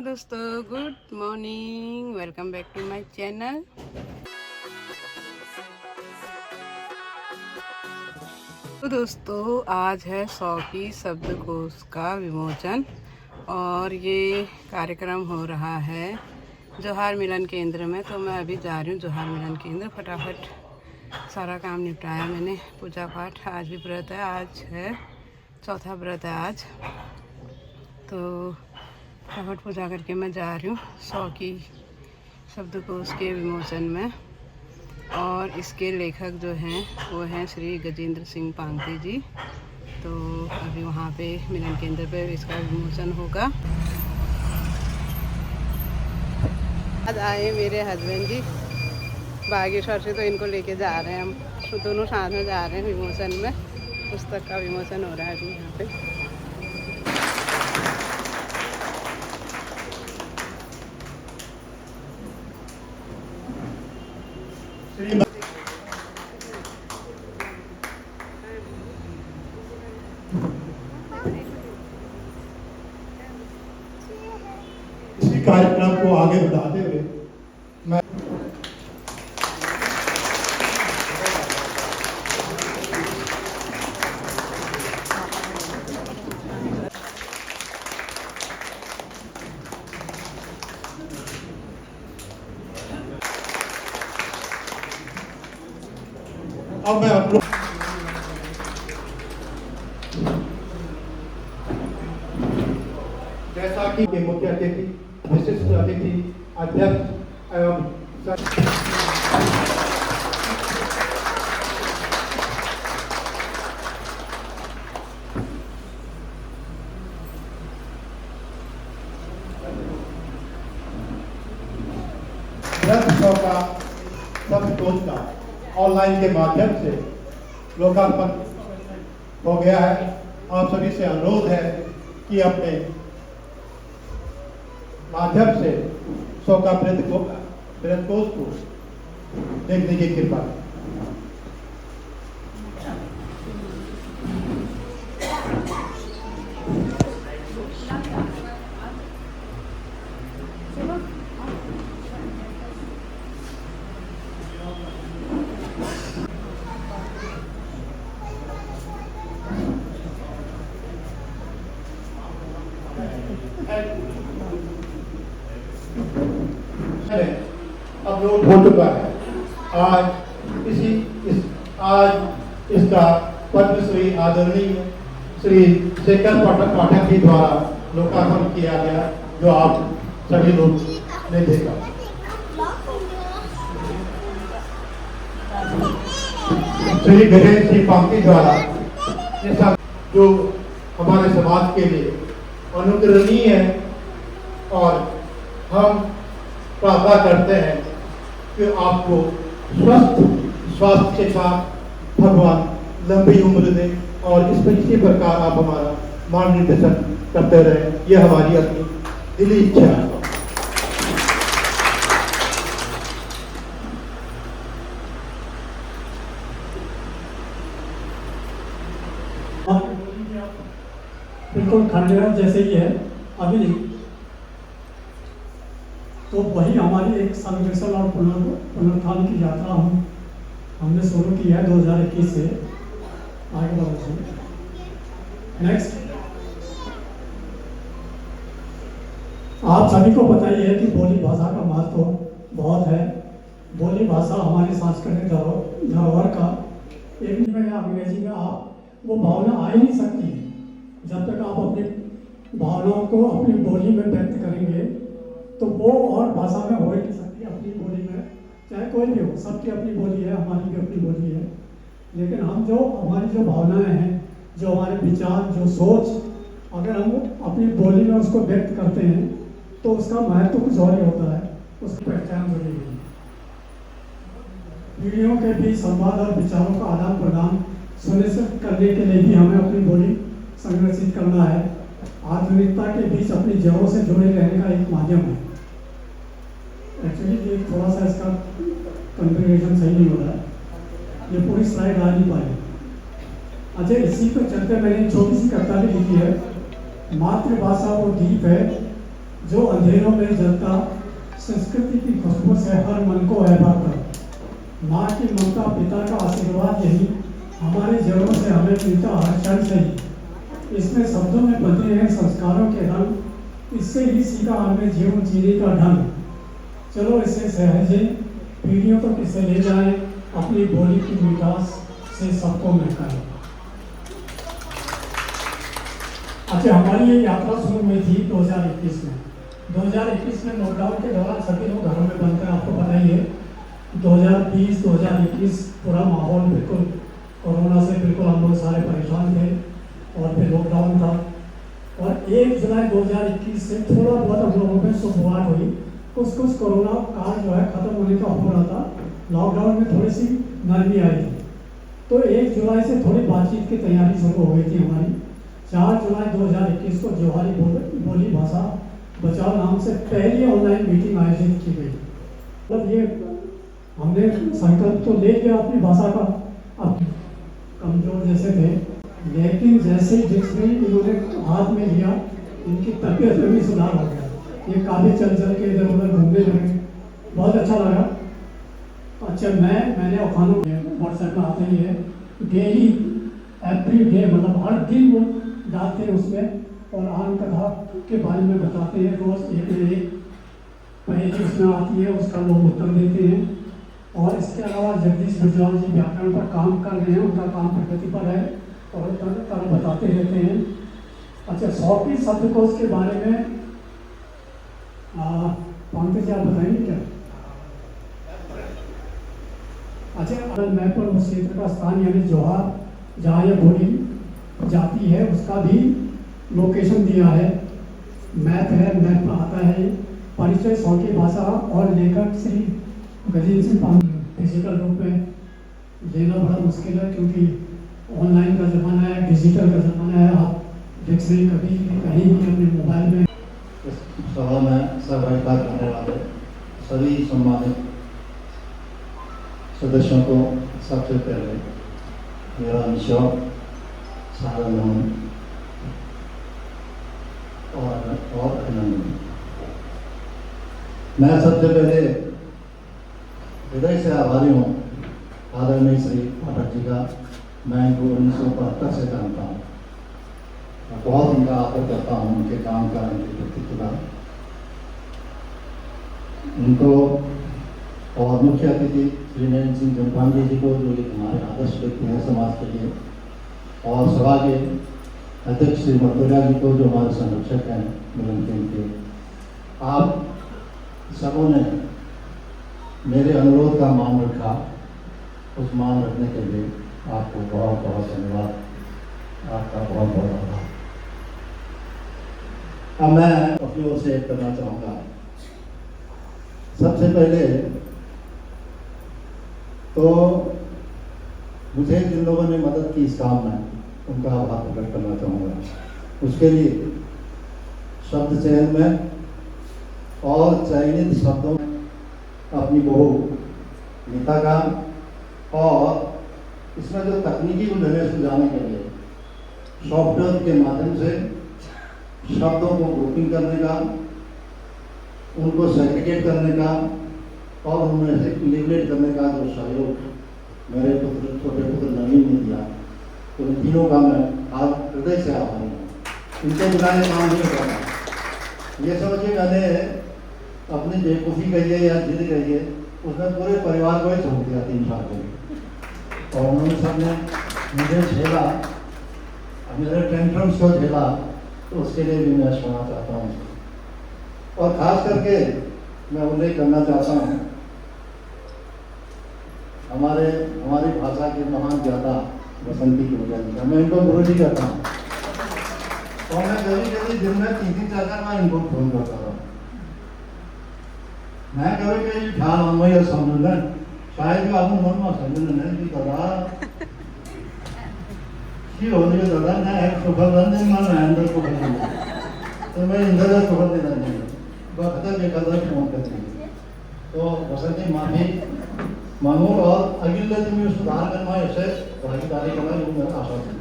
दोस्तों, good morning, welcome back to my channel. तो दोस्तों, आज है 100 की शब्दकोश का विमोचन और ये कार्यक्रम हो रहा है जोहार मिलन केंद्र में। तो मैं अभी जा रही हूँ जोहार मिलन केंद्र। फटाफट सारा काम निपटाया मैंने, पूजा पाठ। आज भी व्रत है, आज है चौथा व्रत है आज। तो फटाफट पूजा करके मैं जा रही हूँ 100 की शब्दकोश के विमोचन में। और इसके लेखक जो हैं वो हैं श्री गजेंद्र सिंह पांगती जी। तो अभी वहाँ पे मिलन केंद्र पे इसका विमोचन होगा। आज आए मेरे हस्बैंड जी बागेश्वर से, तो इनको लेके जा रहे हैं हम। तो दोनों साथ में जा रहे हैं विमोचन में। पुस्तक का विमोचन हो रहा है अभी यहाँ पे। इसी कार्यक्रम को आगे बढ़ाते हुए मैं आप लोग जैसा कि मुख्य अतिथि, विशिष्ट अतिथि, अध्यक्ष एवं का शब्दकोश का ऑनलाइन के माध्यम से लोकार्पण हो गया है। आप सभी से अनुरोध है कि अपने माध्यम से 100 का शब्दकोश को देखने की कृपा। अपलोड हो चुका है। आज इसका पद्मश्री आदरणीय श्री शेखर पाठक जी द्वारा लोकार्पण किया गया, जो आप सभी लोग ने देखा। श्री गजेंद्र सिंह पांगती द्वारा ये सब जो हमारे समाज के लिए अनुकरणीय है, और हम प्रार्थना करते हैं कि आपको स्वास्थ्य के साथ भगवान लंबी उम्र दे और इसी प्रकार आप हमारा मार्गदर्शन करते रहे। यह हमारी अपनी दिली इच्छा है। बिल्कुल खंडेराव जैसे ही है अभी, तो वही हमारी एक संरक्षण और पुनरुत्थान की यात्रा हमने शुरू की है 2021 से। आगे बढ़ो। नेक्स्ट, आप सभी को पता ही है कि बोली भाषा का महत्व बहुत है। बोली भाषा हमारी सांस्कृतिक धरोहर का एक में या अंग्रेजी में आप वो भावना आ ही नहीं सकती है जब तक आप अपनी भावनाओं को अपनी बोली में व्यक्त करेंगे। तो वो और भाषा में हो ही नहीं सकती अपनी बोली में, चाहे कोई भी हो। सबकी अपनी बोली है, हमारी भी अपनी बोली है। लेकिन हम हमारी जो भावनाएं हैं, जो हमारे विचार, जो सोच, अगर हम अपनी बोली में उसको व्यक्त करते हैं तो उसका महत्व कुछ और ही होता है, उसकी पहचान जुड़ी हुई है। पीढ़ियों के बीच संवाद और विचारों का आदान प्रदान सुनिश्चित करने के लिए भी हमें अपनी बोली संरक्षित करना है। आधुनिकता के बीच अपनी जड़ों से जुड़े रहने का एक माध्यम है। एक्चुअली ये थोड़ा सा इसका कन्फिगरेशन सही नहीं हो रहा है, ये पूरी स्लाइड आ नहीं पाई। अच्छा, इसी पर चलते मैंने छोटी सी कविता भी लिखी है। मातृभाषा वो दीप है जो अंधेरों में जलता संस्कृति की खुशबू से हर मन को ऐसा कर। माँ की ममता, पिता का आशीर्वाद, यही हमारी जड़ों से हमें मिलता हर क्षण से ही। इसमें शब्दों में बंधे हैं संस्कारों के रंग, इससे ही सीखा हमें जीवन जीने का ढंग। चलो इसे सहजे पीढ़ियों तक इसे ले जाएं, अपनी बोली की मिठास से सबको महकाएं। अच्छा, हमारी ये यात्रा शुरू हुई थी 2021 में। 2021 में लॉकडाउन के दौरान सभी लोग घरों में बंद थे, आपको पता ही है। 2020-2021 पूरा माहौल बिल्कुल कोरोना से बिल्कुल हम लोग सारे परेशान थे और फिर लॉकडाउन था। और 1 जुलाई 2021 से थोड़ा बहुत हम लोगों में शुरुआत हुई, कुछ कोरोना काल जो है खत्म होने का हो रहा था, लॉकडाउन में थोड़ी सी नरमी आई थी। तो 1 जुलाई से थोड़ी बातचीत की तैयारी शुरू हो गई थी हमारी। 4 जुलाई 2021 को जोहारी बोली भाषा बचाओ नाम से पहली ऑनलाइन मीटिंग आयोजित की गई। मतलब ये हमने संकल्प तो ले लिया अपनी भाषा का, अब कमजोर जैसे थे, लेकिन जैसे ही डिक्शनरी इन्होंने हाथ में लिया, इनकी तबीयत में भी सुधार हो गया। ये काफ़ी चल के इधर उधर घूमने लगे, बहुत अच्छा लगा। अच्छा, मैंने अखानों व्हाट्सएप में आते ही है, डेली एवरी डे, मतलब हर दिन वो डालते हैं उसमें, और आम कथा के बारे में बताते हैं। रोज़ एक पहली उसमें आती है, उसका लोग उत्तर देते हैं। और इसके अलावा जगदीश गुजराल जी व्याकरण पर काम कर रहे हैं, उनका काम प्रगति पर है और तरह बताते रहते हैं। अच्छा, 100 शब्दकोश के बारे में पंकज जी आप बताएंगे क्या? अच्छा, अगर मैप पर उस क्षेत्र का स्थान यानी जोहार जहाँ यह बोली जाती है उसका भी लोकेशन दिया है, मैप है, मैप में आता है। परिचय सौकी भाषा और लेखक श्री गजेंद्र सिंह पांडे फिजिकल रूप में लेना बड़ा मुश्किल है, क्योंकि ऑनलाइन का ज़माना है, डिजिटल का ज़माना है। आप डिक्शनरी कभी कहीं भी अपने मोबाइल में। इस सभा में सहभागिता करने वाले सभी सम्मानित सदस्यों को सबसे पहले मेरा निशौक सादर नमन और अभिनंदन। मैं सबसे पहले हृदय से आभारी हूँ आदरणीय श्री पाठक जी का। मैं इनको 1972 से जानता हूँ, बहुत उनका आदर करता हूँ, उनके काम का, उनके व्यक्तित्व का। उनको और मुख्य अतिथि श्री नरेंद्र सिंह जमपांडे जी को, जो एक हमारे आदर्श व्यक्ति हैं समाज के लिए, और सभा के अध्यक्ष श्री मकबूला जी को, जो हमारे संरक्षक हैं मिलन केंद्र के। आप सबों ने मेरे अनुरोध का मान रखा, उस मान रखने के लिए आपको बहुत बहुत धन्यवाद, आपका बहुत बहुत आभार। अब मैं अपनी ओर से करना चाहूँगा। सबसे पहले तो मुझे जिन लोगों ने मदद की इस काम में, उनका आभार प्रकट करना चाहूँगा। उसके लिए शब्द चयन में और चयनित शब्दों में अपनी बहू नीता का, और इसमें जो तकनीकी उन्हें सुझाने के लिए सॉफ्टवेयर के माध्यम से शब्दों को ग्रुपिंग करने का, उनको सेग्रीगेट करने का और उनमें से इलिमिनेट करने का जो सहयोग मेरे पुत्र, छोटे पुत्र नवीन ने दिया, तो इन तीनों का मैं आज हृदय से आभारी हूँ। इनके बिना ये काम नहीं करना। ये समझिए मैंने अपनी बेवकूफ़ी कहिए या जिद कहिए, उसमें पूरे परिवार को ही छोड़ दिया 3 साल के, और उन्होंने सबने मुझे झेला, मेरे टेंट्रम्स को झेला, तो उसके लिए भी मैं सुना चाहता हूँ। और ख़ास करके मैं उल्लेख करना चाहता हूँ हमारी भाषा के महान ज्ञाता बसंती गुरुजा जी का। मैं इनको गुरु जी कहता हूँ, और मैं कभी दिन में 3-3 4 बार इनको फोन करता था। मैं कभी ख्याल अनुभव समझ शायद जो आपको मन में समझ नहीं कि दादा की होने के दादा मैं एक सुखद नहीं मान अंदर को तो मैं इंदर सुखद देना नहीं वक्त के कदर फोन करते हैं। तो बसंती माफी मांगू और अगले दिन में सुधार करना, ऐसे भागीदारी करना, जो मेरा आशा है।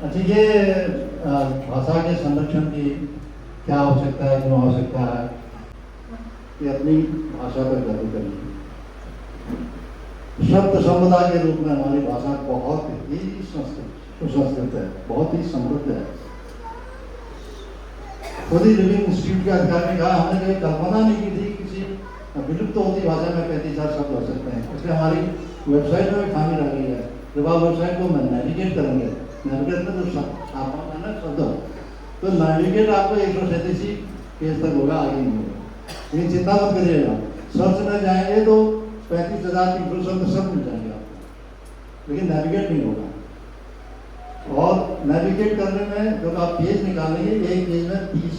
अच्छा, ये भाषा के संरक्षण की क्या आवश्यकता है, क्यों आवश्यकता है कि अपनी भाषा पर गर्व करिए। शब्द समुदा के रूप में हमारी भाषा बहुत ही सुसंस्कृत है, बहुत ही समृद्ध है। खुद ही लिविंग इंस्टीट्यूट के अधिकारी ने कहा, हमने कभी कल्पना नहीं की थी किसी विलुप्त होती भाषा में 35,000 शब्द हो सकते हैं। इसलिए हमारी वेबसाइट में भी खामी रह गई है। जब आप वेबसाइट को नेविगेट करेंगे, नेविगेट में जो छापा है ना शब्द, तो नेविगेट आपको 137 पेज तक होगा, आगे नहीं होगा। लेकिन चिंता मत करिएगा, सर्च में जाएंगे तो 35,300 शब्द सब मिल जाएंगे आपको, लेकिन नेविगेट नहीं होगा। और नेविगेट करने में जब आप पेज निकालेंगे, एक पेज में 30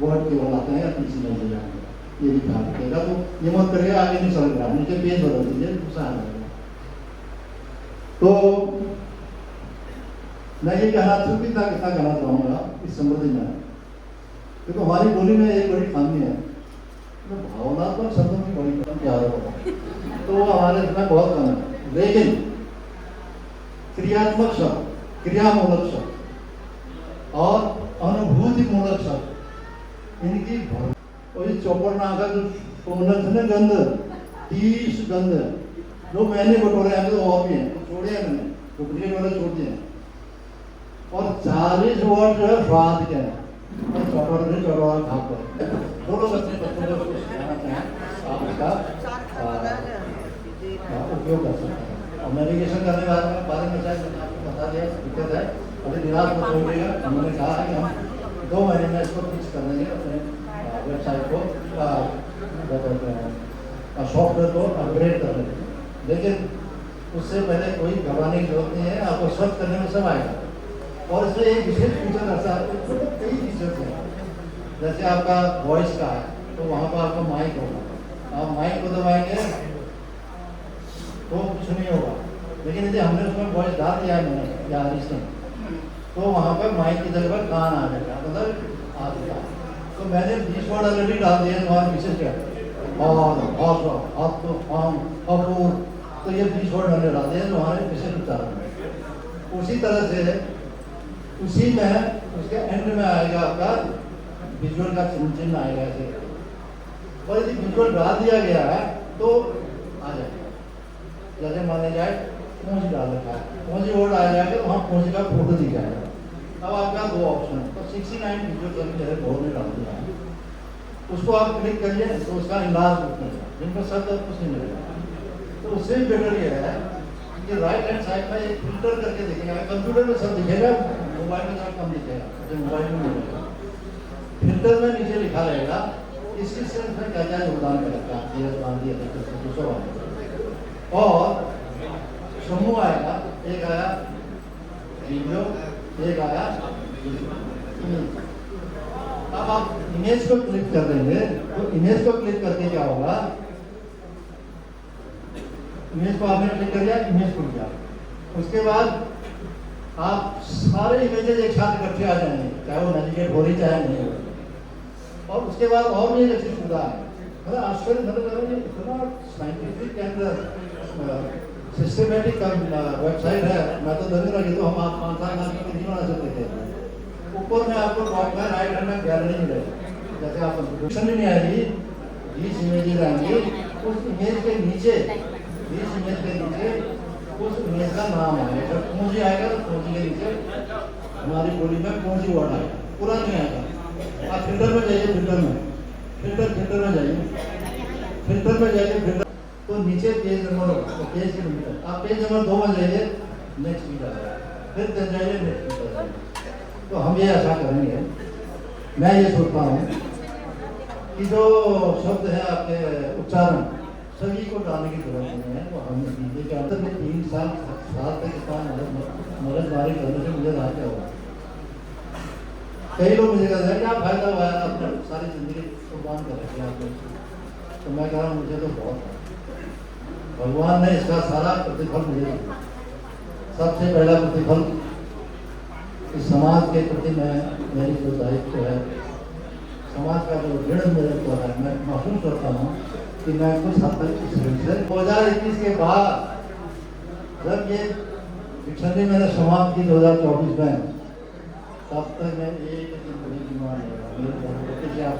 वर्ड केवल आते हैं या 30 नहीं हो जाएंगे, ये भी ध्यान रखिएगा। तो ये मत करिएगा आगे नहीं समझ रहा, नीचे पेज बदल दीजिए, दूसरा आ जाएगा। तो मैं ये कहना कितना कहना चाहूँगा इस समृद्धि में, क्योंकि हमारी बोली में एक बड़ी खामी है, तो भावनात्मक शब्दों की बड़ी कम क्या होगा, तो वो हमारे इसमें बहुत कम है। लेकिन क्रियात्मक शब्द, क्रियामूलक शब्द और अनुभूति मूलक शब्द, इनकी और ये चौपड़ नाका जो पूर्णन गंध 30 गंध जो मैंने बटोरे हैं, तो और भी हैं, तो छोड़े हैं मैंने, डुप्लीकेट वाले छोड़ दिए हैं। और 40 वर्ड जो है स्वाद के हैं, और चौपड़ भाग पर दोनों अपने बच्चों को सिखाना चाहें, आप इसका उपयोग कर सकते हैं। और नेविगेशन करने बारे में शायद मैंने आपको बता दिया, दिक्कत है, अभी निराश मत होइएगा। हमने कहा है कि हम 2 महीने में इसको फिक्स कर देंगे, अपने वेबसाइट को सॉफ्टवेयर को अपग्रेड कर लेंगे। लेकिन उससे पहले कोई घबराने की जरूरत नहीं है, आपको सर्च करने में सब आएगा। और इसमें एक विशेष फीचर ऐसा है, कई फीचर्स हैं, जैसे आपका वॉइस का है, तो वहाँ पर आपका माइक होगा, आप माइक को दबाएंगे तो कुछ नहीं होगा। लेकिन यदि हमने उसमें वॉइस डाल दिया है मैंने या हरीश, तो वहाँ पर माइक की जगह पर कान आ जाएगा, मतलब आ जाएगा। तो मैंने 20 वर्ड ऑलरेडी डाल दिए हैं, वहाँ विशेष क्या और तो ये 20 वर्ड मैंने डाल दिए जो हमारे विशेष उच्चारण है। उसी तरह से उसी में उसके एंड में आएगा आपका विजुअल का चिन्ह आएगा ऐसे, और यदि विजुअल डाल दिया गया है तो आ जाएगा। जैसे माने जाए पूंजी डाल रखा है, पूंजी वर्ड आ जाएगा, वहाँ पूंजी का फोटो दिख जाएगा। अब आपका 2 ऑप्शन है, तो 69 विजुअल मेरे बोर्ड में डाल दिया है, उसको आप क्लिक करिए तो उसका इलाज मिलेगा, जिनको शब्द कुछ नहीं मिलेगा। तो उससे भी बेटर ये है कि राइट हैंड साइड में एक फिल्टर करके देखेंगे, कंप्यूटर में सब दिखेगा, मोबाइल में सब कम दिखेगा, जो मोबाइल में मिलेगा। फिल्टर में नीचे लिखा रहेगा इसकी सेंस में क्या क्या योगदान करेगा, और समूह आएगा, एक आया वीडियो, एक आया इमेज। अब आप इमेज को क्लिक कर देंगे, तो इमेज को क्लिक करके क्या होगा, इमेज को आपने क्लिक कर दिया, इमेज खुल गया। उसके बाद आप सारे इमेजेस एक साथ इकट्ठे आ जाएंगे, चाहे वो नेविगेट हो रही चाहे नहीं हो रही। और उसके बाद और भी एक अच्छी सुविधा है, मतलब आश्चर्य मतलब इतना साइंटिफिक एंड सिस्टमेटिक वेबसाइट है। मैं तो धन्य रही, तो हम आप 5-7 लाख की नहीं बना सकते थे। ऊपर में आपको टॉप में राइट हैंड में गैलरी मिलेगी, जैसे आप कंप्यूटर नहीं आएगी, 20 इमेजेस आएंगी, उस इमेज के नीचे 20 इमेज के नीचे उस इमेज का नाम आएगा। जब पूंजी आएगा तो पूंजी के नीचे हमारी बोली में पूंजी वर्ड आएगा, पूरा नहीं आएगा। आप फिल्टर में जाइए, फिल्टर में जाइए, फिल्टर में जाइए, फिल्टर तो नीचे पेज नंबर होगा, तो पेज के नंबर आप पेज नंबर 2 में जाइए, नेक्स्ट भी जाइए, फिर जाइए नेक्स्ट भी जाइए। तो हम ये ऐसा करेंगे। मैं ये सोचता हूँ कि जो शब्द है आपके उच्चारण सभी को डालने की जरूरत नहीं है। तो हमने दीजिए के अंदर में 3 साल तक इतना मददगारी करने से मुझे रास्ते होगा। कई लोग मुझे कहते हैं क्या फायदा हुआ है, अपने सारी जिंदगी कुर्बान कर रखी है आपने। तो मैं कह रहा हूँ मुझे तो बहुत है, भगवान ने इसका सारा प्रतिफल मुझे दिया। सबसे पहला प्रतिफल इस समाज के प्रति मेरी जो दायित्व है, समाज का जो ऋण मेरे को है, मैं महसूस करता हूँ कि मैं कुछ हद तक इस ऋण से 2021 के बाद जब ये डिक्शनरी मैंने समाप्त की 2024 में, तब तक मैं एक दिन कभी बीमार नहीं रहा। मेरे घर से आप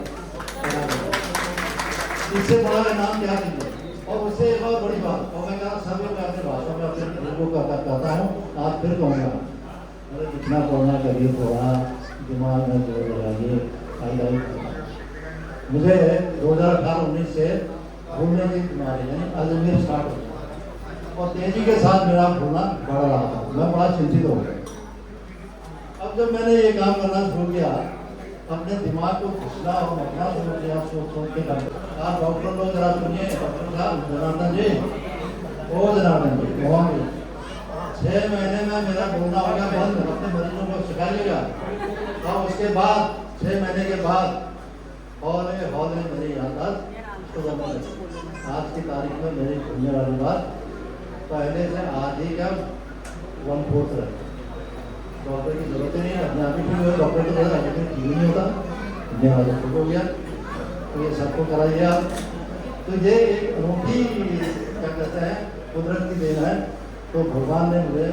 इससे बड़ा नाम क्या दीजिए। और उससे एक और बड़ी बात, और मैं कहा सभी मैं अपने भाषा में अपने बुजुर्गों को कहता हूँ, आज फिर कहूँगा, अरे जितना पढ़ना करिए थोड़ा दिमाग में जोर लगाइए। मुझे 2018-19 से भूलने की बीमारी यानी अल्जाइमर स्टार्ट हो गया और तेजी के साथ मेरा भूलना बढ़ रहा था। मैं बड़ा चिंतित हो गया। अब जब मैंने ये काम करना शुरू किया, अपने दिमाग को घुसना और मरना शुरू किया, सोच के आप डॉक्टर लोग जरा सुनिए, डॉक्टर साहब जनार्दन जी, ओ जनार्दन जी, मोहन जी, 6 महीने में मेरा बोलना हो गया बंद। अपने मरीजों को सिखाइएगा। और उसके बाद 6 महीने के बाद हॉल में मेरी याददाश्त तो आज की तारीख में मेरी सुनने वाली बात पहले से आधी का 1/4 रहे। डॉक्टर की जरूरत ही नहीं है, अपने आप ही ठीक हो। डॉक्टर की जरूरत ठीक नहीं होता, मेरा ठीक हो गया। तो ये सबको कराइए आप। तो ये एक अनोखी क्या कहते हैं कुदरत की देन है। तो भगवान ने मुझे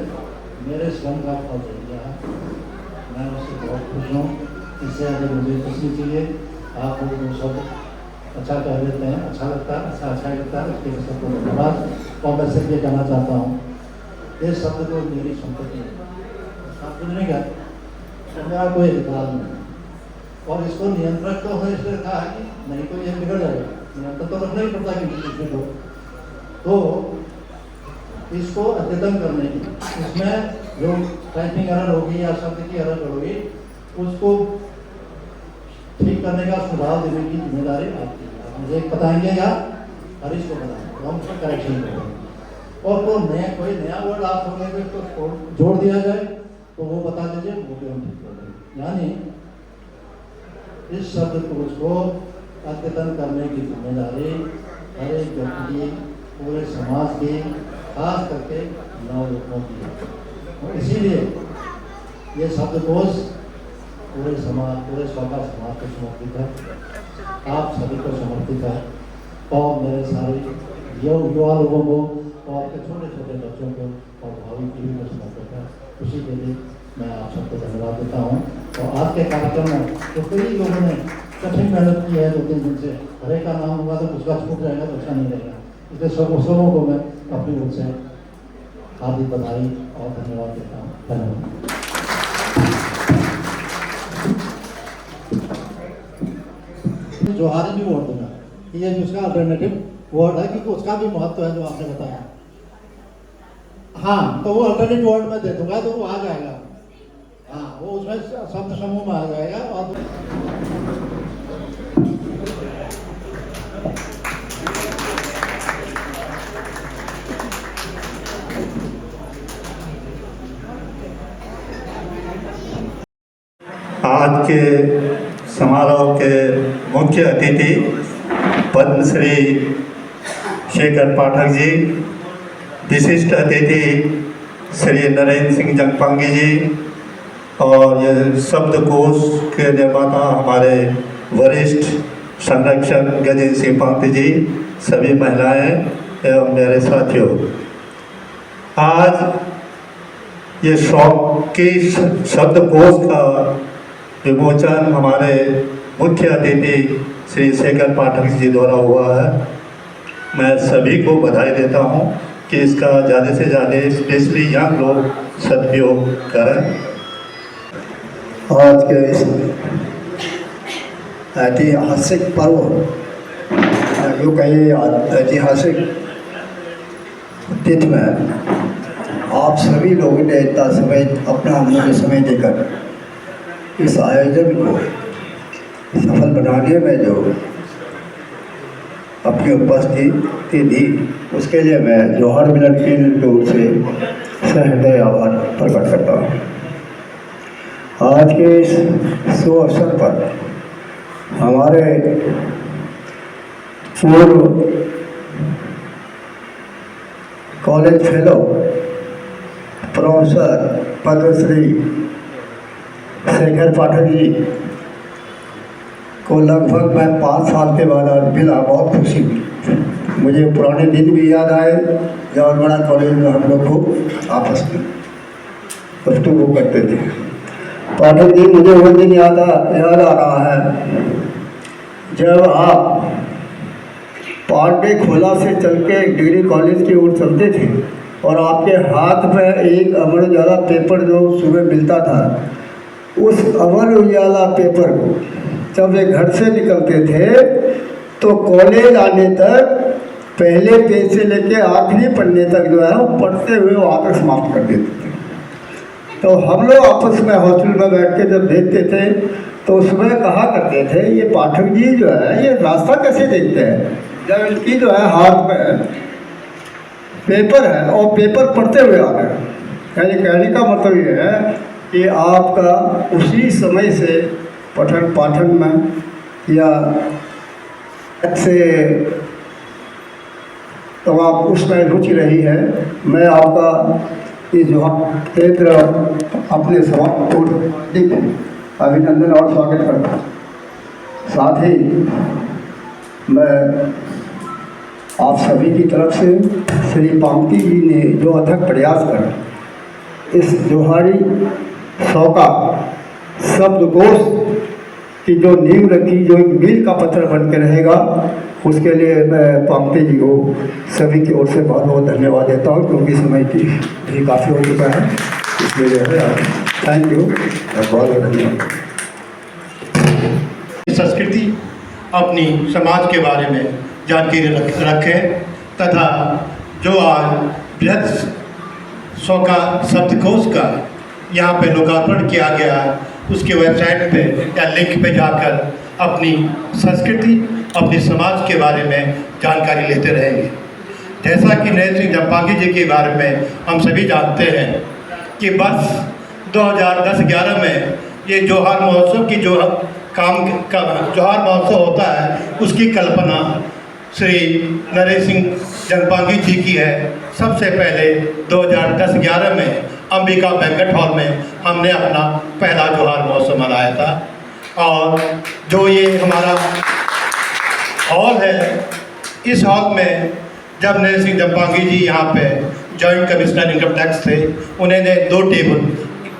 मेरे श्रम का फल दे दिया है। मैं उससे बहुत खुश हूँ। इससे अगर मुझे कुछ नहीं चाहिए, आप लोग जो सब अच्छा कह देते हैं, अच्छा लगता है, अच्छा लगता है, उसके लिए सबको धन्यवाद। और मैं सिर्फ ये कहना चाहता हूँ, ये शब्द को मेरी संपत्ति है, आप कुछ नहीं कहते, तो मेरा कोई अधिकार नहीं। और इसको नियंत्रण तो है इसलिए कहा है कि नहीं तो ये बिगड़ जाएगा, नियंत्रण तो रखना ही पड़ता है किसी को। तो इसको अद्यतन करने की, इसमें जो टाइपिंग एरर होगी या शब्द की एरर होगी, उसको ठीक करने का सुझाव देने की जिम्मेदारी आपकी है। आप मुझे बताएंगे या हरीश को बताएंगे, तो हम उसका करेक्शन करेंगे। और कोई नया वर्ड आप होंगे तो इसको जोड़ दिया जाए तो वो बता दीजिए, वो भी हम ठीक कर देंगे। यानी इस शब्दकोश को अद्यतन करने की जिम्मेदारी हर एक व्यक्ति की, पूरे समाज की, खास करके नवयुवकों की है। और इसीलिए ये शब्दकोश पूरे समाज, पूरे स्वका समाज को समर्पित है, आप सभी को समर्पित है। और मेरे सारे युवा लोगों को और आपके छोटे छोटे बच्चों को और भावी पीढ़ी को समर्पित है। उसी के लिए मैं आप सबको धन्यवाद देता हूँ। और आज के कार्यक्रम में तो कई लोगों ने कठिन मेहनत की है 2-3 दिन से। हरे का नाम होगा तो उसका छूट जाएगा तो अच्छा नहीं रहेगा। इसलिए सबों को मैं अपनी ओर से हार्दिक बधाई और धन्यवाद देता हूँ। धन्यवाद। जोहारी भी वर्ड दूंगा, ये उसका अल्टरनेटिव वर्ड है, क्योंकि उसका भी महत्व है जो आपने बताया। हाँ, तो वो अल्टरनेटिव वर्ड में दे दूंगा तो वो आ जाएगा। हाँ, वो उसमें शब्द समूह में आ जाएगा। और आज के समारोह के मुख्य अतिथि पद्मश्री शेखर पाठक जी, विशिष्ट अतिथि श्री नरेंद्र सिंह जंगपांगी जी, और ये शब्दकोश के निर्माता हमारे वरिष्ठ संरक्षक गजेंद्र सिंह पांगती जी, सभी महिलाएं एवं मेरे साथियों, आज ये शौकी शब्दकोश का विमोचन हमारे मुख्य अतिथि श्री शेखर पाठक जी द्वारा हुआ है। मैं सभी को बधाई देता हूं कि इसका ज़्यादा से ज़्यादा स्पेशली यंग लोग सदुपयोग करें। आज के इस ऐतिहासिक पर्व, जो कहिए ऐतिहासिक तिथि में आप सभी लोगों ने इतना समय, अपना अमूल्य समय देकर इस आयोजन को सफल बनाने में जो अपनी उपस्थिति दी, उसके लिए मैं जौहर मिलन केंद्र की ओर से सहृदय आभार प्रकट करता हूँ। आज के इस शुभ अवसर पर हमारे पूर्व college fellow professor Padmashri Shekhar Pathak ji को लगभग मैं 5 साल के बाद आज मिला, बहुत खुशी हुई। मुझे पुराने दिन भी याद आए जब बड़ा कॉलेज में हम लोग को आपस में गुफ्तगू करते थे। पाठक जी, मुझे वो दिन याद आ रहा है जब आप पांडे खोला से चल के डिग्री कॉलेज की ओर चलते थे और आपके हाथ में एक अमर उजाला पेपर जो सुबह मिलता था, उस अमर उजाला पेपर को जब वे घर से निकलते थे तो कॉलेज आने तक पहले पेज से लेके आखिरी पन्ने तक जो है वो पढ़ते हुए वो आकर समाप्त कर देते थे। तो हम लोग आपस में हॉस्टल में बैठ के जब देखते थे तो उसमें कहा करते थे, ये पाठक जी जो है ये रास्ता कैसे देखते हैं जब इनकी जो है हाथ में पेपर है और पेपर पढ़ते हुए आ रहे हैं। यानी कहने का मतलब ये है कि आपका उसी समय से पठन पाठन में या से तो आप उसमें रुचि रही है। मैं आपका ये जो क्षेत्र अपने समाज को अभिनंदन और स्वागत करता हूँ। साथ ही मैं आप सभी की तरफ से श्री पामती जी ने जो अथक प्रयास कर इस जोहारी 100 का शब्दकोश की जो नींव रखी, जो एक मील का पत्थर बन के रहेगा, उसके लिए मैं पामती जी को सभी की ओर से बहुत बहुत धन्यवाद देता हूँ, क्योंकि समय की भी काफ़ी हो चुका है। इसलिए जो है थैंक यू, बहुत बहुत धन्यवाद। संस्कृति अपनी समाज के बारे में जानकारी रखें तथा जो आज बृहद 100 का शब्दकोश का यहाँ पे लोकार्पण किया गया, उसके वेबसाइट पे या लिंक पे जाकर अपनी संस्कृति, अपने समाज के बारे में जानकारी लेते रहेंगे। जैसा कि नरेंद्र सिंह जंपांगी जी के बारे में हम सभी जानते हैं कि वर्ष 2010-11 में ये जोहार महोत्सव की जो जोहार महोत्सव होता है, उसकी कल्पना श्री नरेंद्र सिंह जंपांगी जी की है। सबसे पहले 2010-11 में अंबिका बैंक्वेट हॉल में हमने अपना पहला जोहार महोत्सव मनाया था। और जो ये हमारा हॉल है, इस हॉल में जब नरेंद्र सिंह जंपांगी जी यहाँ पे जॉइंट कमिश्नर इनकम टैक्स थे, उन्होंने 2 टेबल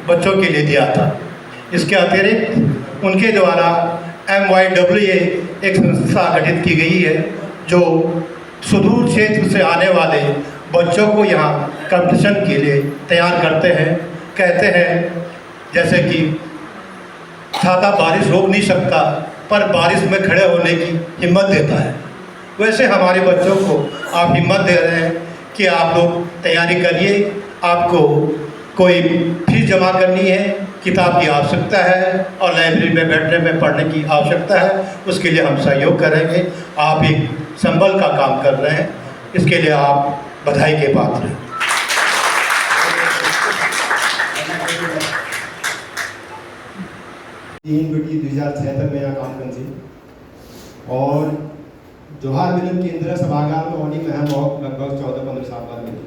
बच्चों के लिए दिया था। इसके अतिरिक्त उनके द्वारा MYWA एक संस्था गठित की गई है जो सुदूर क्षेत्र से आने वाले बच्चों को यहाँ कंपटीशन के लिए तैयार करते हैं। कहते हैं जैसे कि छाता बारिश रोक नहीं सकता, पर बारिश में खड़े होने की हिम्मत देता है, वैसे हमारे बच्चों को आप हिम्मत दे रहे हैं कि आप लोग तैयारी करिए। आपको कोई फीस जमा करनी है, किताब की आवश्यकता है और लाइब्रेरी में बैठने में पढ़ने की आवश्यकता है, उसके लिए हम सहयोग करेंगे। आप एक संबल का काम कर रहे हैं, इसके लिए आप बधाई के पात्र हैं। 3/2006 तक मैं यहाँ काम कर और जोहार मिलन केंद्र सभागार में होने में हम लगभग 14-15 साल बाद मिले।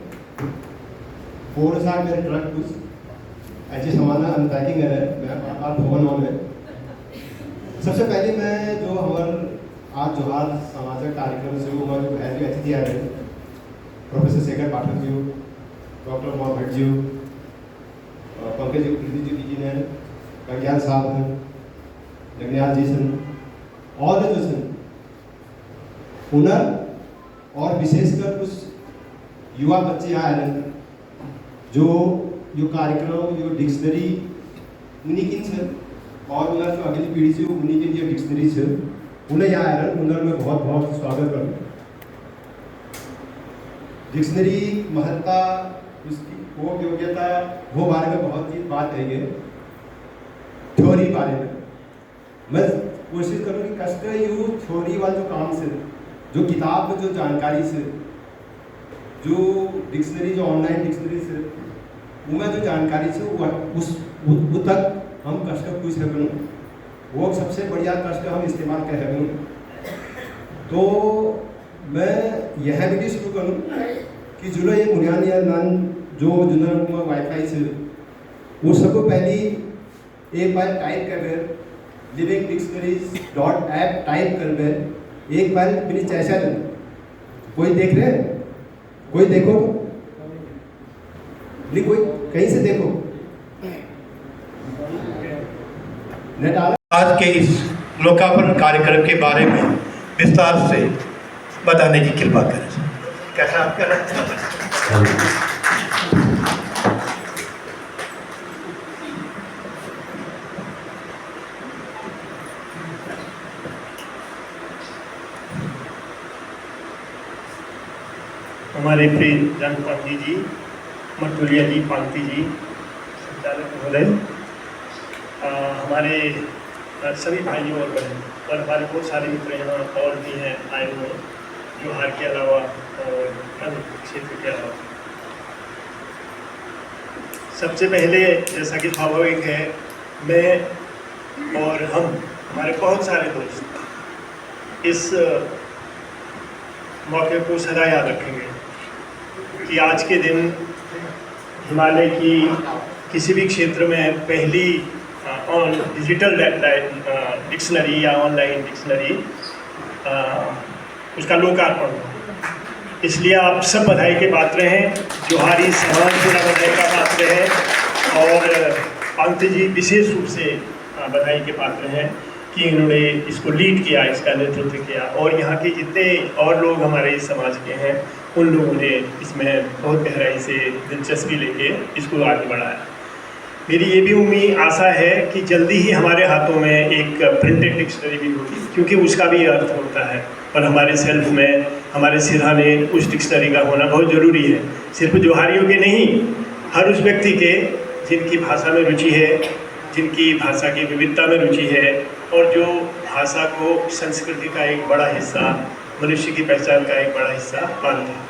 पूरे साल मेरे ट्रक कुछ ऐसे सामान अनपैकिंग है मैं भवन में। सबसे पहले मैं जो हमारे आज जोहार सामाजिक कार्यक्रम से वो जो पहले अतिथि आए हैं, प्रोफेसर शेखर पाठक जी, डॉक्टर मोहम्मद भट्ट जी, पंकज कीर्ति जी ने, गंग्याल साहब हैं, जगन्याल जी सन और जो सन हुनर और विशेषकर कुछ युवा बच्चे यहाँ आए जो कार्यक्रम जो डिक्शनरी उन्हीं की और उनर जो अगली पीढ़ी से उन्हीं के लिए डिक्शनरी से उन्हें यहाँ आए उनर में बहुत बहुत स्वागत करूँ। डिक्शनरी महत्ता, उसकी वो योग्यता, वो बारे में बहुत ही बात कहेंगे। थ्योरी बारे में मैं कोशिश करूँ कि कष्ट यू थ्योरी वाला जो काम से, जो किताब में जो जानकारी से, जो डिक्शनरी जो ऑनलाइन डिक्शनरी से उनमें जो जानकारी से उस तक हम कष्ट पूछ सकूँ, वो सबसे बढ़िया कष्ट हम इस्तेमाल कर सकूँ। तो मैं यह भी शुरू करूँ कि जो ये बुनियादी जो जुनर वाईफाई से वो सबको पहली एक बार टाइप कर कर लिविंग डिक्शनरीज.ऐप टाइप कर कर एक बार मेरी चर्चा दो। कोई देख रहे हैं? कोई देखो तो नहीं, कोई कहीं से देखो। न डाला। आज के इस लोकार्पण कार्यक्रम के बारे में विस्तार से बताने की कृपा करें। कैसा आप कर रहे हैं? हमारे प्रिय जनपांडी जी, मटुलिया जी, पांती जी, संचालक महोदय, हमारे सभी भाइयों और बहन और हमारे बहुत सारे मित्र यहाँ और भी हैं आए हुए, जोहार के अलावा और अन्य क्षेत्र के अलावा। सबसे पहले जैसा कि स्वाभाविक है, मैं और हमारे बहुत सारे दोस्त इस मौके को सदा याद रखेंगे कि आज के दिन हिमालय की किसी भी क्षेत्र में पहली डिजिटल डिक्शनरी या ऑनलाइन डिक्शनरी उसका लोकार्पण हो। इसलिए आप सब बधाई के पात्र हैं, जोहारी समाज पूरा बधाई का पात्र है और पांती जी विशेष रूप से बधाई के पात्र हैं कि इन्होंने इसको लीड किया, इसका नेतृत्व किया और यहाँ के जितने और लोग हमारे इस समाज के हैं उन लोगों ने इसमें बहुत गहराई से दिलचस्पी लेके इसको आगे बढ़ाया। मेरी ये भी उम्मीद आशा है कि जल्दी ही हमारे हाथों में एक प्रिंटेड डिक्शनरी भी होगी, क्योंकि उसका भी अर्थ होता है और हमारे सेल्फ में, हमारे सिरहाने उस डिक्शनरी का होना बहुत ज़रूरी है। सिर्फ जोहारियों के नहीं, हर उस व्यक्ति के जिनकी भाषा में रुचि है, जिनकी भाषा की विविधता में रुचि है और जो भाषा को संस्कृति का एक बड़ा हिस्सा, मनुष्य की पहचान का एक बड़ा हिस्सा मानते हैं।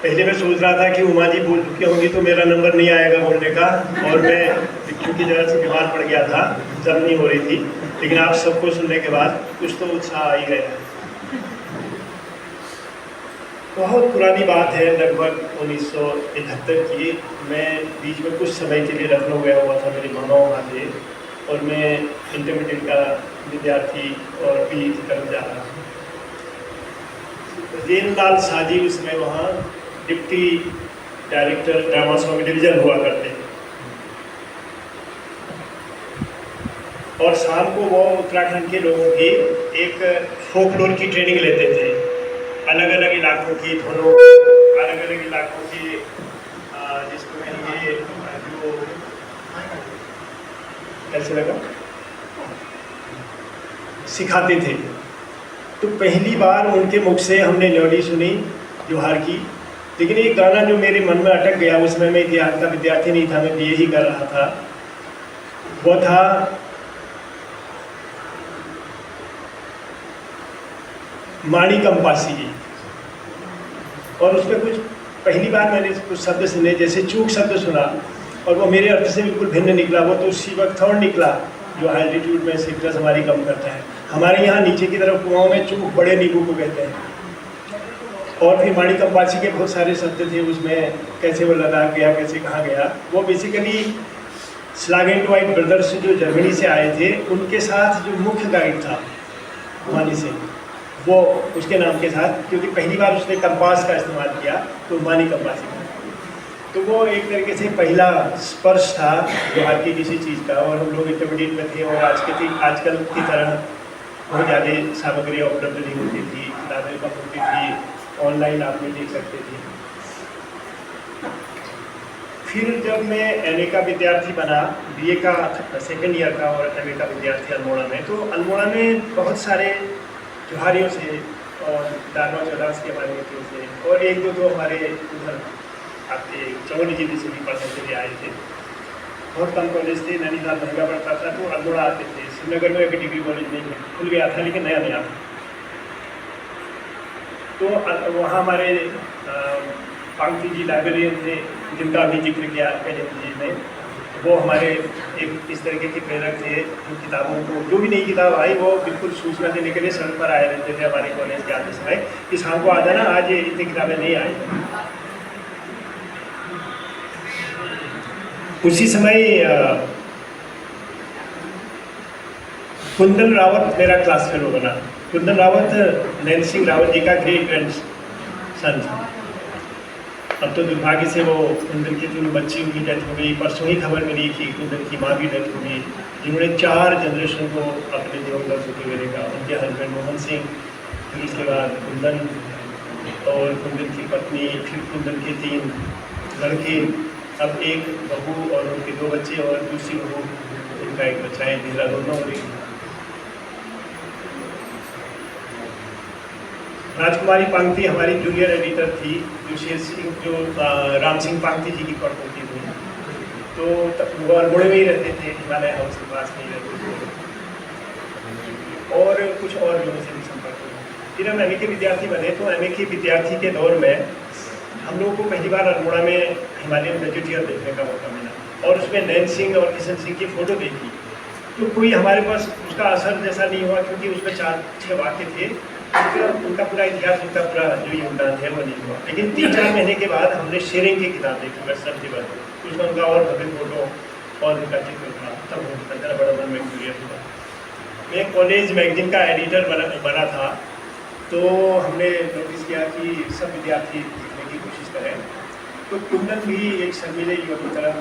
पहले मैं सोच रहा था कि उमा जी बोल चुकी होंगी तो मेरा नंबर नहीं आएगा बोलने का, और मैं क्योंकि ज़रा से बीमार पड़ गया था, जब नहीं हो रही थी, लेकिन आप सबको सुनने के बाद कुछ तो उत्साह आ ही गया। बहुत पुरानी बात है, लगभग 1971 की। मैं बीच में कुछ समय के लिए लखनऊ गया हुआ था, मेरे मामा वहाँ थे और मैं इंटरमीडिएट का विद्यार्थी और पीएचडी करने जा रहा था। रेनलाल साजी उस समय वहाँ deputy director drama song division हुआ करते थे और शाम को वो उत्तराखंड के लोगों की एक फोकलोर की ट्रेनिंग लेते थे। अलग अलग इलाकों की धुनों, अलग अलग इलाकों की जिसको कहेंगे जो कैसे लगा सिखाते थे। तो पहली बार उनके मुख से हमने न्योली सुनी जोहार की, लेकिन एक गाना जो मेरे मन में अटक गया, उसमें मैं इतिहास का विद्यार्थी नहीं था, मैं बीए ही कर रहा था, वो था माणी कंपासी जी। और उसमें कुछ पहली बार मैंने कुछ शब्द सुने, जैसे चूक शब्द सुना और वो मेरे अर्थ से बिल्कुल भिन्न निकला। वो तो उसी वक्त थॉर्न निकला जो एल्टीट्यूड में सिकनेस हमारी कम करता है। हमारे यहाँ नीचे की तरफ कुआओं में चूक बड़े नींबू को कहते हैं। और फिर माणी कंपासी के बहुत सारे शब्द थे उसमें, कैसे वो लद्दाख गया, कैसे कहाँ गया। वो बेसिकली स्लागेंट वाइट ब्रदर्स जो जर्मनी से आए थे, उनके साथ जो मुख्य गाइड था मानी से, वो उसके नाम के साथ, क्योंकि पहली बार उसने कंपास का इस्तेमाल किया तो मानी कंपासी का, तो वो एक तरीके से पहला स्पर्श था जोहार की किसी चीज़ का। और हम लोग इंटरमीडिएट में थे और आजकल की तरह बहुत ज़्यादा सामग्री उपलब्ध नहीं होती थी, किताबें कम होती थी, ऑनलाइन आप नहीं देख सकते थे। फिर जब मैं एमए का विद्यार्थी बना, बीए का सेकेंड ईयर का और एमए का विद्यार्थी अल्मोड़ा में, तो अल्मोड़ा में बहुत सारे जोहारियों से और दानवा चौदास के हमारे मित्रों से और एक दो तो हमारे उधर आपके चौनी जिले से भी पढ़ने के लिए आए थे। बहुत कम कॉलेज थे, नैनीताल महंगा पड़ता था, तो अल्मोड़ा आते थे। श्रीनगर में एक डिग्री कॉलेज नहीं है, खुल गया था लेकिन नया नया था। तो वहाँ हमारे पांती जी लाइब्रेरियन थे, जिनका अभी जिक्र किया जी ने। वो हमारे एक इस तरीके के प्रेरक थे जो किताबों को, जो भी नई किताब आई वो बिल्कुल सूचना देने के लिए सड़क पर आए रहते थे हमारे कॉलेज के आते समय कि शाम को आ जाना, आज ये इतनी किताबें नहीं आई। उसी समय कुंदन रावत मेरा क्लास फेलो बना। कुंदन रावत नैन सिंह रावत जी का ग्रेट ग्रैंड सन था। अब तो दुर्भाग्य से वो कुंदन की दोनों बच्ची उनकी डेथ हो गई। परसों ही खबर मिली कि कुंदन की माँ भी डेथ हो गई, जिन्होंने 4 जनरेशन को अपने दिवंगत होते हुए देखा। उनके हस्बैंड मोहन सिंह, फिर उसके बाद कुंदन और कुंदन की पत्नी, फिर कुंदन के 3 लड़के, अब एक बहू और उनके 2 बच्चे और दूसरी बहू, उनका एक बच्चा है, देहरादून और एक राजकुमारी पांगती हमारी जूनियर एडिटर थी, जो राम सिंह पांगती जी की पड़पोती थी। तो वो अल्मोड़े में ही रहते थे, हिमालय हाउस के पास नहीं रहते थे, और कुछ और लोगों से भी संपर्क हुआ। फिर हम MA के विद्यार्थी बने, तो MA के विद्यार्थी के दौर में हम लोगों को पहली बार अल्मोड़ा में हिमालयन वेजिटेरियर देखने का मौका मिला, और उसमें नैन सिंह और किशन सिंह की फ़ोटो देखी। तो कोई हमारे पास उसका असर जैसा नहीं हुआ, क्योंकि उसमें 4-6 वाक्य थे, उनका पूरा इतिहास, उनका पूरा जो योगदान है वो नहीं हुआ। लेकिन 3-4 महीने के बाद हमने शेयरिंग की किताब देखी, वेस्टर्न टेबल, उसमें उनका और भव्य फोटो और उनका चित्र था। तब मेरा बड़ा मन में क्यूरियस हुआ। मैं कॉलेज मैगजीन का एडिटर बना था, तो हमने नोटिस किया कि सब विद्यार्थी लिखने की कोशिश करें। तो कुंदन भी एक शर्मीले युवक की तरह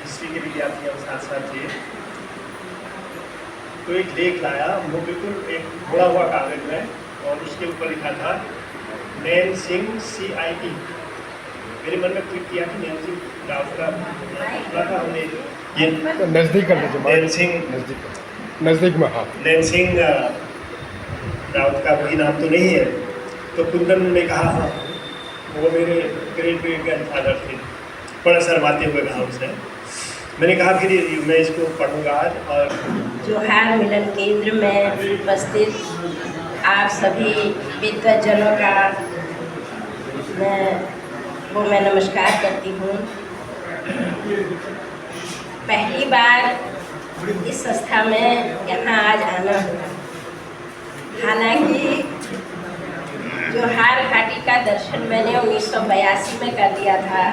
हिस्ट्री के विद्यार्थी हम साथ साथ थे। तो एक लेख लाया, वो बिल्कुल एक बड़ा हुआ कागज में, और उसके ऊपर लिखा था नैन सिंह CIE। मेरे मन में क्लिक किया कि नैन सिंह राउत का था, हमने ये नज़दीक कर लीजिए, नैन सिंह नज़दीक में, हाँ, नैन सिंह राउत का वही नाम तो नहीं है। तो कुंदन ने कहा हाँ, वो मेरे ग्रेट ग्रैंडफादर थे, बड़ा शर्माते हुए कहा उसने। मैंने कहा फिर मैं इसको पढ़ूंगा आज। और जोहार मिलन केंद्र में उपस्थित आप सभी विद्वज्जनों का मैं नमस्कार करती हूँ। पहली बार इस संस्था में यहाँ आज आना हुआ। हालांकि जोहार घाटी का दर्शन मैंने 1982 में कर लिया था,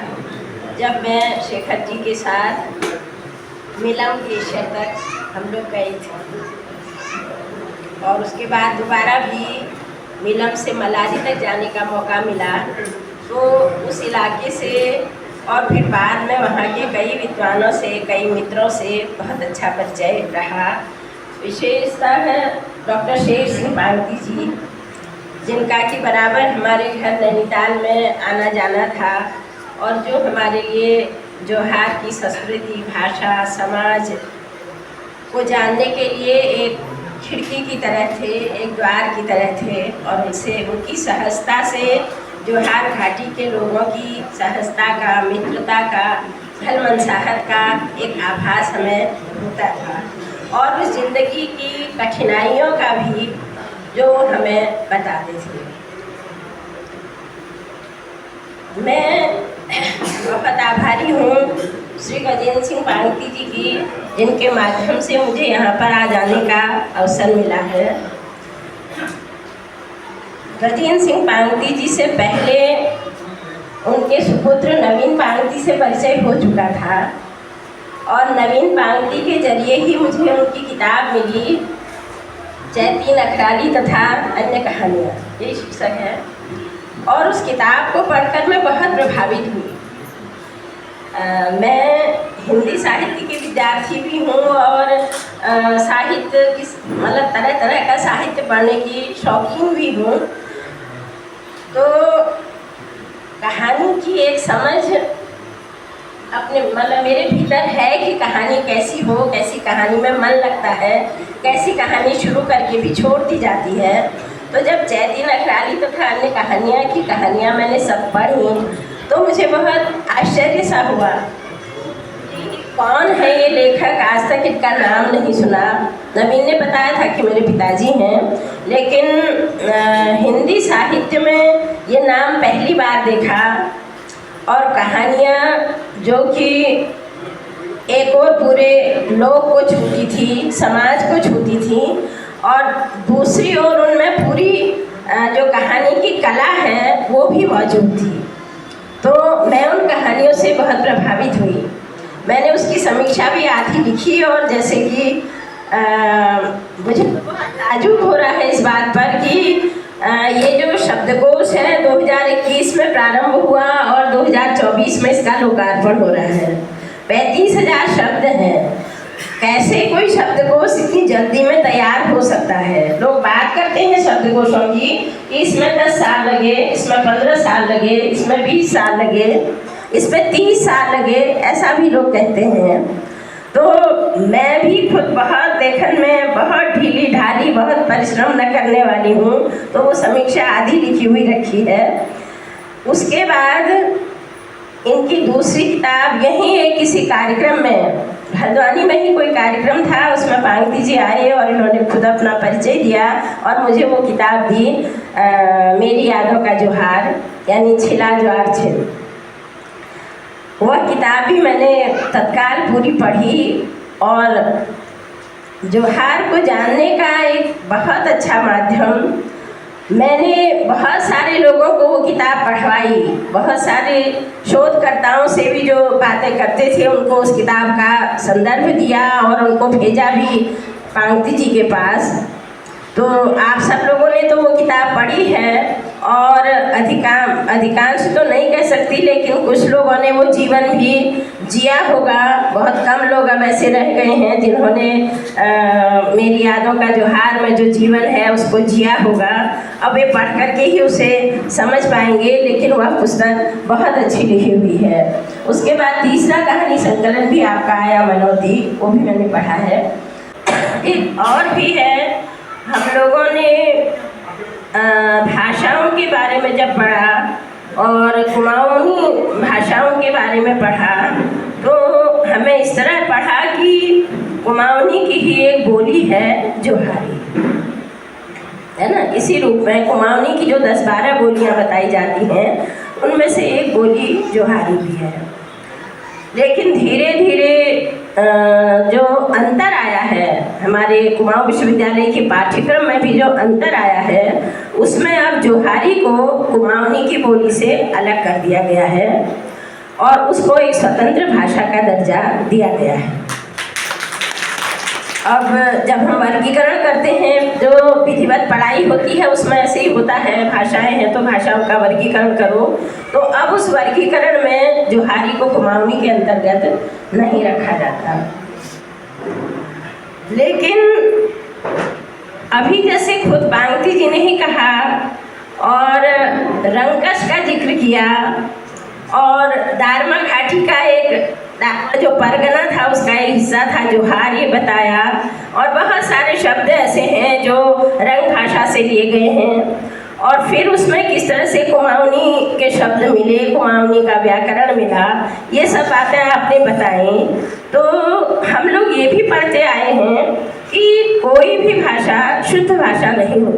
जब मैं शेखर जी के साथ मिलम ग्लेशियर तक हम लोग गए थे, और उसके बाद दोबारा भी मिलम से मलारी तक जाने का मौका मिला। तो उस इलाके से और फिर बाद में वहाँ के कई विद्वानों से, कई मित्रों से बहुत अच्छा परिचय रहा। विशेषतः डॉक्टर शेर सिंह पांगती जी, जिनका कि बराबर हमारे घर नैनीताल में आना जाना था, और जो हमारे लिए जोहार की संस्कृति, भाषा, समाज को जानने के लिए एक खिड़की की तरह थे, एक द्वार की तरह थे। और उनसे, उनकी सहजता से जोहार घाटी के लोगों की सहजता का, मित्रता का, भलमनसाहत का एक आभास हमें होता था, और उस जिंदगी की कठिनाइयों का भी जो हमें बताते थे। मैं बहुत आभारी हूँ श्री गजेंद्र सिंह पांगती जी की, जिनके माध्यम से मुझे यहाँ पर आ जाने का अवसर मिला है। गजेंद्र सिंह पांगती जी से पहले उनके सुपुत्र नवीन पांगती से परिचय हो चुका था, और नवीन पांगती के जरिए ही मुझे उनकी किताब मिली, चैती नखराली तथा अन्य कहानियाँ, ये शीर्षक है। और उस किताब को पढ़कर मैं बहुत प्रभावित हुई। मैं हिंदी साहित्य की विद्यार्थी भी हूँ, और साहित्य की मतलब तरह तरह का साहित्य पढ़ने की शौकीन भी हूँ। तो कहानी की एक समझ अपने मतलब मेरे भीतर है कि कहानी कैसी हो, कैसी कहानी में मन लगता है, कैसी कहानी शुरू करके भी छोड़ दी जाती है। तो जब चैती नखराली तथा अन्य कहानियाँ मैंने सब पढ़ी, तो मुझे बहुत आश्चर्य सा हुआ कि कौन है ये लेखक, आज तक इनका नाम नहीं सुना। नवीन ने बताया था कि मेरे पिताजी हैं, लेकिन हिंदी साहित्य में ये नाम पहली बार देखा। और कहानियाँ जो कि एक और पूरे लोग को छूती थी, समाज को छूती थी, और दूसरी ओर उनमें पूरी जो कहानी की कला है वो भी मौजूद थी। तो मैं उन कहानियों से बहुत प्रभावित हुई। मैंने उसकी समीक्षा भी आधी लिखी, और जैसे कि मुझे बहुत ताज्जुब हो रहा है इस बात पर कि ये जो शब्दकोश है 2021 में प्रारंभ हुआ और 2024 में इसका लोकार्पण हो रहा है। 35,000 शब्द हैं। कैसे कोई शब्दकोश इतनी जल्दी में तैयार हो सकता है? लोग बात करते हैं शब्दकोशों की कि इसमें 10 साल लगे, इसमें 15 साल लगे, इसमें 20 साल लगे, इसमें 30 साल लगे, ऐसा भी लोग कहते हैं। तो मैं भी खुद बहुत लेखन में बहुत ढीली ढाली, बहुत परिश्रम न करने वाली हूँ, तो वो समीक्षा आदि लिखी हुई रखी है। उसके बाद इनकी दूसरी किताब यहीं एक किसी कार्यक्रम में, हल्द्वानी में ही कोई कार्यक्रम था, उसमें पांगती जी आए और इन्होंने खुद अपना परिचय दिया और मुझे वो किताब दी, मेरी यादों का जोहार, यानी छिला ज्वार छिल। वह किताब भी मैंने तत्काल पूरी पढ़ी और जोहार को जानने का एक बहुत अच्छा माध्यम, मैंने बहुत सारे लोगों को वो किताब पढ़वाई, बहुत सारे शोधकर्ताओं से भी जो बातें करते थे उनको उस किताब का संदर्भ दिया और उनको भेजा भी पांगती जी के पास। तो आप सब लोगों ने तो वो किताब पढ़ी है और अधिकांश तो नहीं कह सकती, लेकिन कुछ लोगों ने वो जीवन भी जिया होगा। बहुत कम लोग अब ऐसे रह गए हैं जिन्होंने मेरी यादों का जोहार में जो जीवन है उसको जिया होगा। अब वे पढ़ करके ही उसे समझ पाएंगे, लेकिन वह पुस्तक बहुत अच्छी लिखी हुई है। उसके बाद तीसरा कहानी संकलन भी आपका आया मनोती, वो भी मैंने पढ़ा है। एक और भी है, हम लोगों ने भाषाओं के बारे में जब पढ़ा और कुमाऊनी भाषाओं के बारे में पढ़ा तो हमें इस तरह पढ़ा कि कुमाऊनी की ही एक बोली है जोहारी, है ना। इसी रूप में कुमाऊनी की जो 10-12 बोलियां बताई जाती हैं उनमें से एक बोली जोहारी भी है। लेकिन धीरे धीरे जो अंतर आया है, हमारे कुमाऊं विश्वविद्यालय के पाठ्यक्रम में भी जो अंतर आया है, उसमें अब जोहारी को कुमाऊनी की बोली से अलग कर दिया गया है और उसको एक स्वतंत्र भाषा का दर्जा दिया गया है। अब जब हम वर्गीकरण करते हैं, जो विधिवत पढ़ाई होती है उसमें ऐसे ही होता है, भाषाएं हैं तो भाषाओं का वर्गीकरण करो, तो अब उस वर्गीकरण में जोहारी को कुमाऊनी के अंतर्गत नहीं रखा जाता। लेकिन अभी जैसे खुद पांगती जी ने ही कहा और रंकश का जिक्र किया और दारमा घाटी का एक जो परगना था उसका एक हिस्सा था जोहार, ये बताया। और बहुत सारे शब्द ऐसे हैं जो रंग भाषा से लिए गए हैं और फिर उसमें किस तरह से कुमाऊनी के शब्द मिले, कुमाऊनी का व्याकरण मिला, ये सब बातें आपने बताई। तो हम लोग ये भी पढ़ते आए हैं कि कोई भी भाषा शुद्ध भाषा नहीं होती।